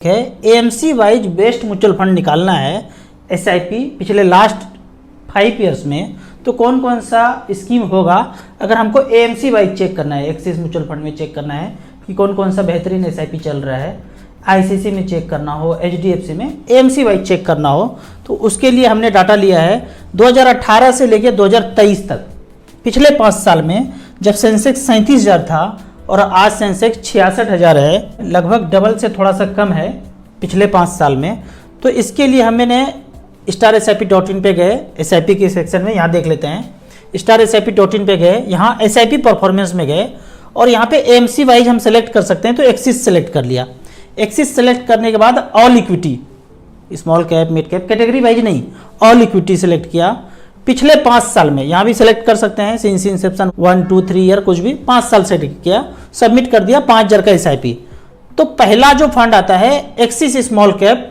है AMC wise best mutual fund निकालना है एसआईपी पिछले लास्ट 5 ईयर्स में, तो कौन कौन सा स्कीम होगा। अगर हमको एएमसी वाइज चेक करना है, एक्सिस म्यूचुअल फंड में चेक करना है कि कौन कौन सा बेहतरीन एसआईपी चल रहा है, आईसीसी में चेक करना हो, एचडीएफसी में एएमसी वाइज चेक करना हो, तो उसके लिए हमने डाटा लिया है 2018 से लेकर 2023 तक। पिछले 5 साल में जब सेंसेक्स 37,000 था और आज सेंसेक्स 66,000 है, लगभग डबल से थोड़ा सा कम है पिछले 5 साल में। तो इसके लिए हमने StarSIP.in पे गए, SIP के सेक्शन में, यहाँ देख लेते हैं। StarSIP.in पे गए, यहाँ SIP परफॉर्मेंस में गए और यहाँ पे AMC वाइज हम सेलेक्ट कर सकते हैं, तो एक्सिस सेलेक्ट कर लिया। एक्सिस सेलेक्ट करने के बाद all equity, small cap mid cap category wise नहीं, ऑल इक्विटी सेलेक्ट किया। पिछले 5 साल में यहाँ भी सिलेक्ट कर सकते हैं, सिंस इंसेप्शन 1, 2, 3 ईयर कुछ भी, 5 साल सेलेक्ट किया, सबमिट कर दिया 5,000 का SIP। तो पहला जो फंड आता है एक्सिस स्मॉल कैप।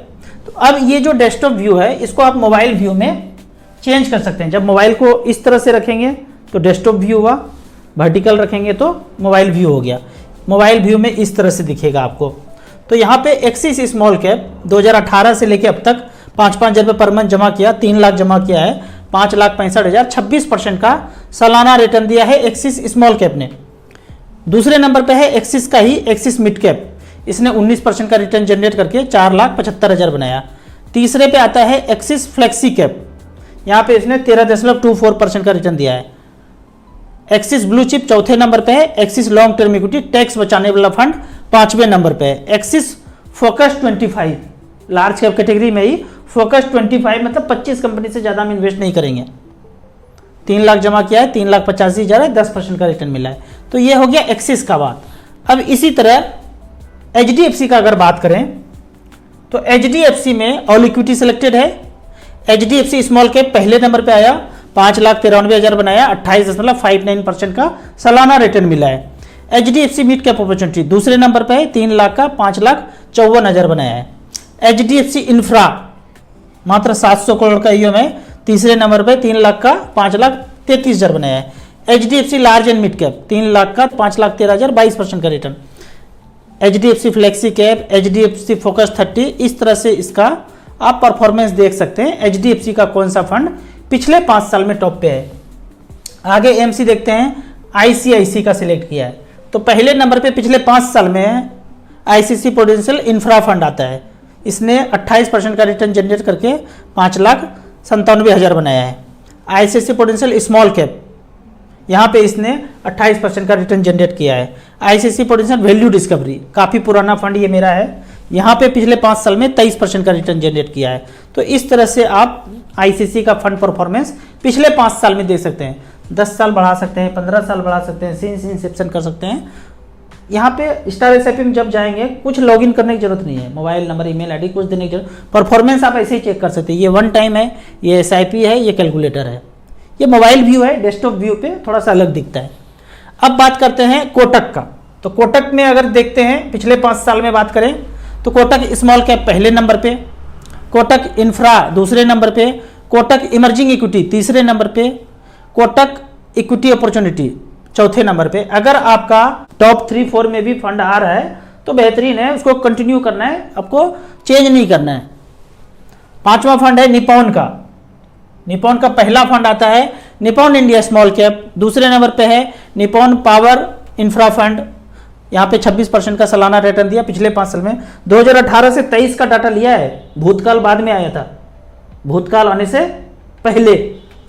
तो अब ये जो डेस्कटॉप व्यू है इसको आप मोबाइल व्यू में चेंज कर सकते हैं। जब मोबाइल को इस तरह से रखेंगे तो डेस्कटॉप व्यू हुआ, वर्टिकल रखेंगे तो मोबाइल व्यू हो गया। मोबाइल व्यू में इस तरह से दिखेगा आपको। तो यहाँ पे एक्सिस स्मॉल कैप 2018 से लेके अब तक 5-5 हज़ार रुपये पर मंथ जमा किया, 3 लाख जमा किया है, 5,65,000, 26% का सालाना रिटर्न दिया है एक्सिस स्मॉल कैप ने। दूसरे नंबर पे है एक्सिस का ही एक्सिस मिड कैप, इसने 19% का रिटर्न जनरेट करके 4,75,000 बनाया। तीसरे पे आता है एक्सिस फ्लेक्सी कैप, यहाँ पे इसने 13.24% का रिटर्न दिया है। एक्सिस ब्लू चिप चौथे नंबर पे है। Axis long term equity tax बचाने वाला फंड 5वें नंबर पे है। Axis focus 25 large cap category में ही फोकस 25, मतलब 25 कंपनी से ज़्यादा हम इन्वेस्ट नहीं करेंगे। 3 लाख जमा किया है, 3,85,000 है, 10% का रिटर्न मिला है। तो ये हो गया एक्सिस का बात। अब इसी तरह एचडीएफसी का अगर बात करें तो एचडीएफसी में ऑल इक्विटी सिलेक्टेड है। एचडीएफसी स्मॉल कैप पहले नंबर पे आया, 5,93,000 बनाया, 28.59% का सालाना रिटर्न मिला है। एचडीएफसी मिड कैप अपॉर्चुनिटी दूसरे नंबर पे है, 3 लाख का 5,54,000 बनाया है। एचडीएफसी इंफ्रा मात्र 700 करोड़ का ईओ में तीसरे नंबर पे 3 लाख का 5,33,000 बनाया है। HDFC large and mid cap 3 lakh का 5,13,000, 22% का return. HDFC flexi cap, HDFC focus 30, इस तरह से इसका आप परफॉर्मेंस देख सकते हैं। एचडीएफसी का कौन सा फंड पिछले 5 साल में टॉप पे है। आगे एमसी देखते हैं, आईसीआईसी का सिलेक्ट किया है। तो पहले नंबर पे पिछले 5 साल में आईसीसी प्रूडेंशियल इंफ्रा फंड आता है, इसने 28% का रिटर्न जनरेट करके 5,97,000 बनाया है। आईसीसी प्रूडेंशियल स्मॉल कैप, यहाँ पे इसने 28% का रिटर्न जनरेट किया है। आईसीसी प्रूडेंशियल वैल्यू डिस्कवरी, काफ़ी पुराना फंड ये मेरा है, यहाँ पे पिछले 5 साल में 23% का रिटर्न जनरेट किया है। तो इस तरह से आप आईसीसी का फंड परफॉर्मेंस पिछले 5 साल में दे सकते हैं। 10 साल बढ़ा सकते हैं, 15 साल बढ़ा सकते हैं, सिंस इंसेप्शन कर सकते हैं। यहाँ पे StarSIP में जब जाएंगे कुछ लॉगिन करने की जरूरत नहीं है, मोबाइल नंबर, ईमेल आईडी कुछ देने की जरूरत, परफॉर्मेंस आप ऐसे ही चेक कर सकते हैं। ये 1 टाइम है, ये SIP है, ये कैलकुलेटर है। ये मोबाइल व्यू है, डेस्कटॉप व्यू पे थोड़ा सा अलग दिखता है। अब बात करते हैं कोटक का। तो कोटक में अगर देखते हैं पिछले 5 साल में बात करें तो कोटक स्मॉल कैप पहले नंबर पे, कोटक इंफ्रा दूसरे नंबर पे, कोटक इमर्जिंग इक्विटी तीसरे नंबर पे, कोटक इक्विटी अपॉर्चुनिटी चौथे नंबर पे। अगर आपका टॉप 3-4 में भी फंड आ रहा है तो बेहतरीन है, उसको कंटिन्यू करना है, आपको चेंज नहीं करना है। 5वां फंड है निपॉन का। निपॉन का पहला फंड आता है निपॉन इंडिया स्मॉल कैप, दूसरे नंबर पे है निपॉन पावर इंफ्रा फंड, यहाँ पे 26% का सालाना रिटर्न दिया पिछले 5 साल में। 2018 से 23 का डाटा लिया है, भूतकाल बाद में आया था, भूतकाल आने से पहले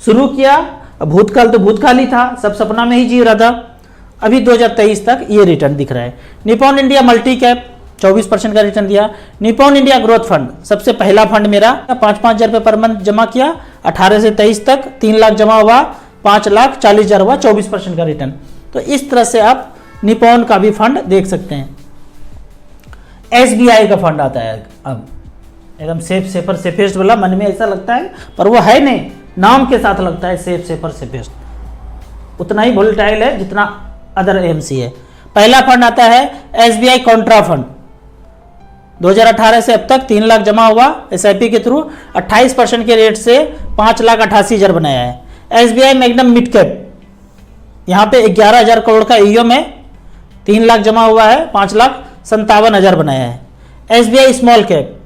शुरू किया। भूतकाल तो भूतकाल ही था, सब सपना में ही जी रहा था। अभी 2023 तक ये रिटर्न दिख रहा है। निपॉन इंडिया मल्टी कैप 24% का रिटर्न दिया। निपॉन इंडिया ग्रोथ फंड सबसे पहला फंड मेरा, 5-5 हज़ार रुपये पर मंथ जमा किया, 18 से 23 तक 3 लाख जमा हुआ, 5,40,000 हुआ, 24% का रिटर्न। तो इस तरह से आप निपॉन का भी फंड देख सकते हैं। SBI का फंड आता है, अब एकदम सेफ सेफर सेफेस्ट वाला, मन में ऐसा लगता है पर वो है नहीं, नाम के साथ लगता है सेफ सेफर सेफेस्ट, उतना ही वोलेटाइल है जितना अदर एएमसी है। पहला फंड आता है SBI कॉन्ट्रा फंड, 2018 से अब तक 3 लाख जमा हुआ SIP के थ्रू, 28% के रेट से 5,88,000 बनाया है। SBI मैग्नम मिड कैप, यहाँ पे 11,000 करोड़ का ईओ में 3 लाख जमा हुआ है, 5,57,000 बनाया है। SBI स्मॉल कैप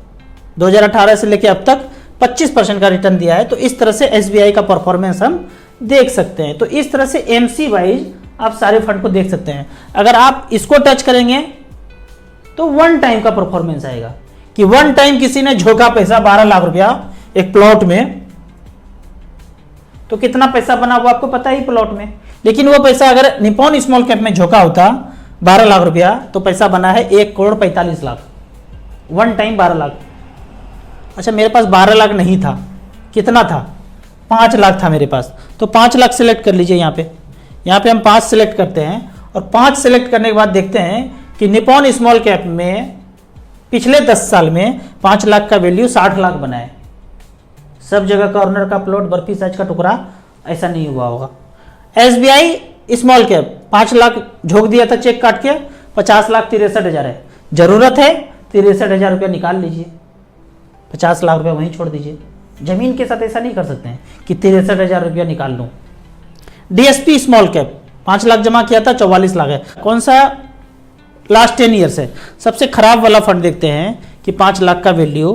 2018 से लेकर अब तक 25% का रिटर्न दिया है। तो इस तरह से SBI का परफॉर्मेंस हम देख सकते हैं। तो इस तरह से MC वाइज आप सारे फंड को देख सकते हैं। अगर आप इसको टच करेंगे तो वन टाइम का परफॉर्मेंस आएगा कि वन टाइम किसी ने झोंका पैसा 12 लाख रुपया एक प्लॉट में, तो कितना पैसा बना वो आपको पता ही प्लॉट में। लेकिन वो पैसा अगर निप्पॉन स्मॉल कैप में झोंका होता 12 लाख रुपया तो पैसा बना है 1,45,00,000 वन टाइम 12 लाख। अच्छा मेरे पास 12 लाख नहीं था, कितना था? 5 लाख था मेरे पास। तो 5 लाख सेलेक्ट कर लीजिए। यहाँ पे हम 5 सेलेक्ट करते हैं और 5 सेलेक्ट करने के बाद देखते हैं कि निप्पॉन स्मॉल कैप में पिछले 10 साल में 5 लाख का वैल्यू 60 लाख बना है। सब जगह कॉर्नर का प्लॉट, बर्फी साइज का टुकड़ा ऐसा नहीं हुआ होगा। SBI स्मॉल कैप 5 लाख झोंक दिया था चेक काट के, 50 लाख 63,000 है। जरूरत है 63,000 रुपया निकाल लीजिए, 50 लाख रुपया वहीं छोड़ दीजिए। जमीन के साथ ऐसा नहीं कर सकते हैं कि 63,000 रुपया निकाल लूँ। DSP स्मॉल कैप 5 लाख जमा किया था, 44 लाख है। कौन सा? लास्ट 10 ईयर से सबसे खराब वाला फंड देखते हैं कि 5 लाख का value.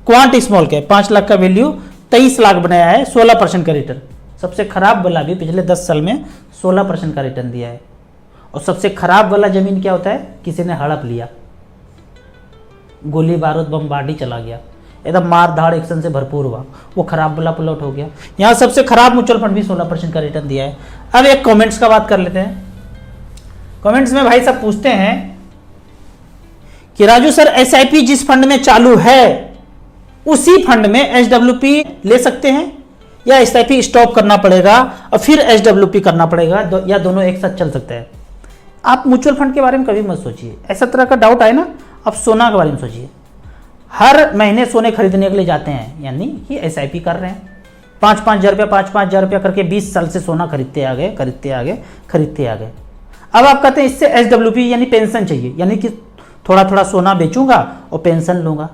Quant small cap 5 lakh का वैल्यू 23 लाख बनाया है, 16% का रिटर्न। सबसे खराब वाला भी पिछले 10 साल में 16% का रिटर्न दिया है। और सबसे खराब वाला जमीन क्या होता है? किसी ने हड़प लिया, गोली बारूद बमबार्डी चला गया, एकदम मार धाड़ एक्शन से भरपूर हुआ, वो खराब वाला प्लॉट हो गया। यहाँ सबसे खराब म्यूचुअल फंड भी 16% का रिटर्न दिया है। अब एक कमेंट्स का बात कर लेते हैं। कमेंट्स में भाई सब पूछते हैं कि राजू सर SIP जिस फंड में चालू है उसी फंड में SWP ले सकते हैं या SIP स्टॉप करना पड़ेगा और फिर SWP करना पड़ेगा, या दोनों एक साथ चल सकते हैं? आप म्यूचुअल फंड के बारे में कभी मत सोचिए। ऐसा तरह का डाउट आए ना, आप सोना के बारे में सोचिए। हर महीने सोने खरीदने के लिए जाते हैं, यानी कि SIP कर रहे हैं। 5-5 हज़ार रुपया 5-5 हज़ार रुपया करके 20 साल से सोना खरीदते आ गए। अब आप कहते हैं इससे SWP यानी पेंशन चाहिए, यानी कि थोड़ा थोड़ा सोना बेचूंगा और पेंशन लूंगा।